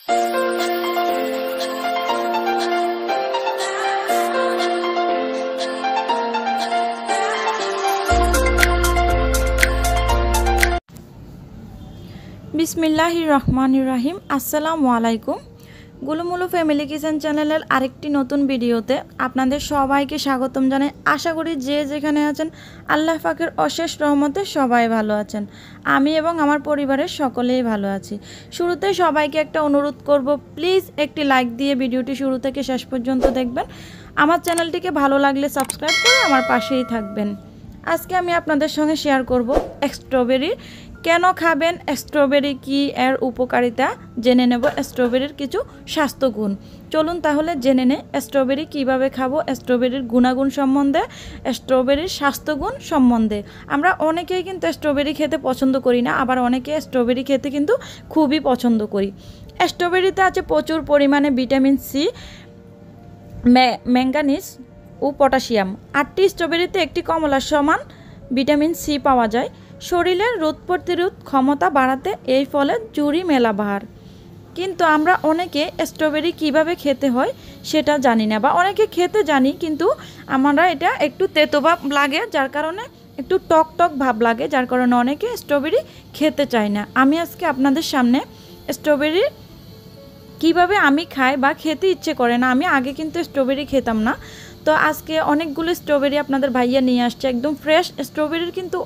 বিসমিল্লাহির রহমানির রহিম। আসসালামু আলাইকুম। গুলুমুলু ফ্যামিলি কিচেন চ্যানেলের আরেকটি নতুন ভিডিওতে আপনাদের সবাইকে স্বাগতম জানাই। আশা করি যে যেখানে আছেন আল্লাহ পাকের অশেষ রহমতে সবাই ভালো আছেন। আমি এবং আমার পরিবারের সকলেই ভালো আছি। শুরুতে সবাইকে একটা অনুরোধ করব, প্লিজ একটি লাইক দিয়ে ভিডিওটি শুরু থেকে শেষ পর্যন্ত দেখবেন। আমার চ্যানেলটিকে ভালো লাগলে সাবস্ক্রাইব করে আমার পাশেই থাকবেন। আজকে আমি আপনাদের সঙ্গে শেয়ার করব স্ট্রবেরি কেন খাবেন, স্ট্রবেরি কি, এর উপকারিতা জেনে নেব, স্ট্রবেরির কিছু স্বাস্থ্যগুণ। চলুন তাহলে জেনে নে স্ট্রবেরি কিভাবে খাবো, স্ট্রবেরির গুণাগুণ সম্বন্ধে, স্ট্রবেরির স্বাস্থ্যগুণ সম্বন্ধে। আমরা অনেকেই কিন্তু স্ট্রবেরি খেতে পছন্দ করি না, আবার অনেকে স্ট্রবেরি খেতে কিন্তু খুবই পছন্দ করি। স্ট্রবেরিতে আছে প্রচুর পরিমাণে ভিটামিন সি, ম্যাঙ্গানিজ ও পটাশিয়াম। 8টি স্ট্রবেরিতে একটি কমলার সমান ভিটামিন সি পাওয়া যায়। শরীরের রোগ প্রতিরোধ ক্ষমতা বাড়াতে এই ফলে জুড়ি মেলা বাহার। কিন্তু আমরা অনেকে স্ট্রবেরি কিভাবে খেতে হয় সেটা জানি না, বা অনেকে খেতে জানি কিন্তু আমরা এটা একটু তেতো ভাব লাগে, যার কারণে একটু টক টক ভাব লাগে, যার কারণে অনেকে স্ট্রবেরি খেতে চায় না। আমি আজকে আপনাদের সামনে স্ট্রবেরি কিভাবে আমি খাই বা খেতে ইচ্ছে করে না। আমি আগে কিন্তু স্ট্রবেরি খেতাম না, তো আজকে অনেকগুলো স্ট্রবেরি আপনাদের ভাইয়া নিয়ে আসছে, একদম ফ্রেশ স্ট্রবেরির। কিন্তু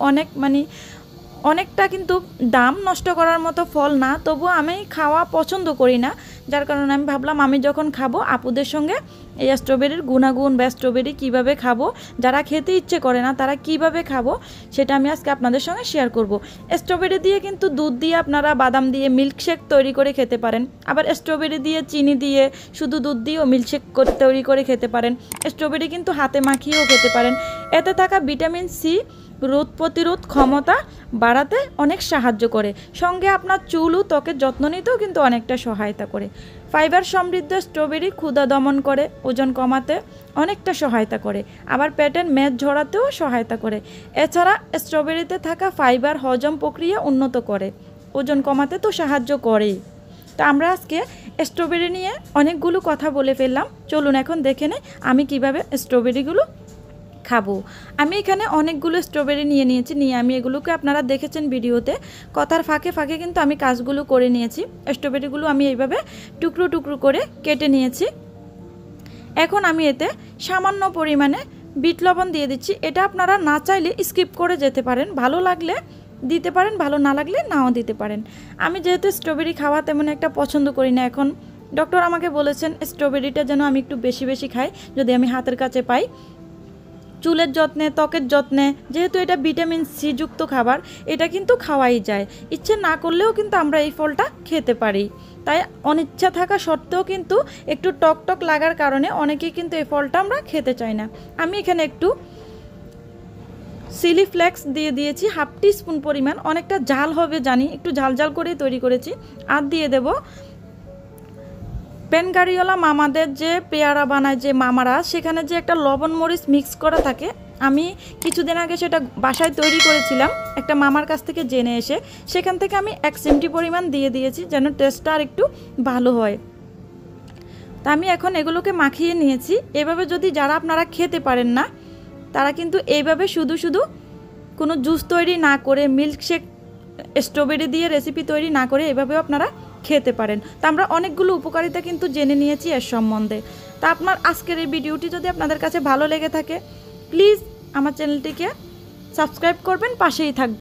অনেকটা কিন্তু দাম, নষ্ট করার মতো ফল না, তবুও আমি খাওয়া পছন্দ করি না, যার কারণে আমি ভাবলাম আমি যখন খাবো আপুদের সঙ্গে এই স্ট্রবেরির গুণাগুণ বা স্ট্রবেরি কীভাবে খাবো, যারা খেতে ইচ্ছে করে না তারা কিভাবে খাবো সেটা আমি আজকে আপনাদের সঙ্গে শেয়ার করব। স্ট্রবেরি দিয়ে কিন্তু দুধ দিয়ে, আপনারা বাদাম দিয়ে মিল্কশেক তৈরি করে খেতে পারেন, আবার স্ট্রবেরি দিয়ে চিনি দিয়ে শুধু দুধ দিয়েও মিল্কশেক তৈরি করে খেতে পারেন। স্ট্রবেরি কিন্তু হাতে মাখিয়েও খেতে পারেন। এতে থাকা ভিটামিন সি রোগ প্রতিরোধ ক্ষমতা বাড়াতে অনেক সাহায্য করে, সঙ্গে আপনার চুল ও ত্বকের যত্ন নিতেও কিন্তু অনেকটা সহায়তা করে। ফাইবার সমৃদ্ধ স্ট্রবেরি ক্ষুধা দমন করে, ওজন কমাতে অনেকটা সহায়তা করে, আবার পেটের মেদ ঝরাতেও সহায়তা করে। এছাড়া স্ট্রবেরিতে থাকা ফাইবার হজম প্রক্রিয়া উন্নত করে, ওজন কমাতে তো সাহায্য করেই। তো আমরা আজকে স্ট্রবেরি নিয়ে অনেকগুলো কথা বলে ফেললাম, চলুন এখন দেখে নেই আমি কিভাবে স্ট্রবেরিগুলো খাবো। আমি এখানে অনেকগুলো স্ট্রবেরি নিয়েছি, আমি এগুলোকে আপনারা দেখেছেন ভিডিওতে, কথার ফাঁকে ফাঁকে কিন্তু আমি কাজগুলো করে নিয়েছি। স্ট্রবেরিগুলো আমি এইভাবে টুকরো টুকরো করে কেটে নিয়েছি। এখন আমি এতে সামান্য পরিমাণে বিট লবণ দিয়ে দিচ্ছি। এটা আপনারা না চাইলে স্কিপ করে যেতে পারেন, ভালো লাগলে দিতে পারেন, ভালো না লাগলে নাও দিতে পারেন। আমি যেহেতু স্ট্রবেরি খাওয়া তেমন একটা পছন্দ করি না, এখন ডক্টর আমাকে বলেছেন স্ট্রবেরিটা যেন আমি একটু বেশি বেশি খাই যদি আমি হাতের কাছে পাই। চুলের যত্নে, ত্বকের যত্নে, যেহেতু এটা ভিটামিন সি যুক্ত খাবার, এটা কিন্তু খাওয়াই যায়। ইচ্ছে না করলেও কিন্তু আমরা এই ফলটা খেতে পারি। তাই অনিচ্ছা থাকা সত্ত্বেও কিন্তু একটু টক টক লাগার কারণে অনেকেই কিন্তু এই ফলটা আমরা খেতে চাই না। আমি এখানে একটু চিলি ফ্লেক্স দিয়ে দিয়েছি, 1/2 টিস্পুন পরিমাণ। অনেকটা ঝাল হবে জানি, একটু ঝাল ঝাল করে তৈরি করেছি। আর দিয়ে দেব পেনগাড়িওয়ালা মামাদের যে পেয়ারা বানায় যে মামারা, সেখানে যে একটা লবণ মরিচ মিক্স করা থাকে, আমি কিছুদিন আগে সেটা বাসায় তৈরি করেছিলাম একটা মামার কাছ থেকে জেনে এসে, সেখান থেকে আমি 1 চিমটি পরিমাণ দিয়ে দিয়েছি যেন টেস্টটা আর একটু ভালো হয়। তা আমি এখন এগুলোকে মাখিয়ে নিয়েছি। এভাবে যদি যারা আপনারা খেতে পারেন না, তারা কিন্তু এইভাবে শুধু শুধু কোনো জুস তৈরি না করে, মিল্কশেক স্ট্রবেরি দিয়ে রেসিপি তৈরি না করে এভাবেও আপনারা খেতে পারেন। তা আমরা অনেকগুলো উপকারিতা কিন্তু জেনে নিয়েছি এর সম্বন্ধে। তা আপনার আজকের এই ভিডিওটি যদি আপনাদের কাছে ভালো লেগে থাকে, প্লিজ আমার চ্যানেলটিকে সাবস্ক্রাইব করবেন, পাশেই থাকবেন।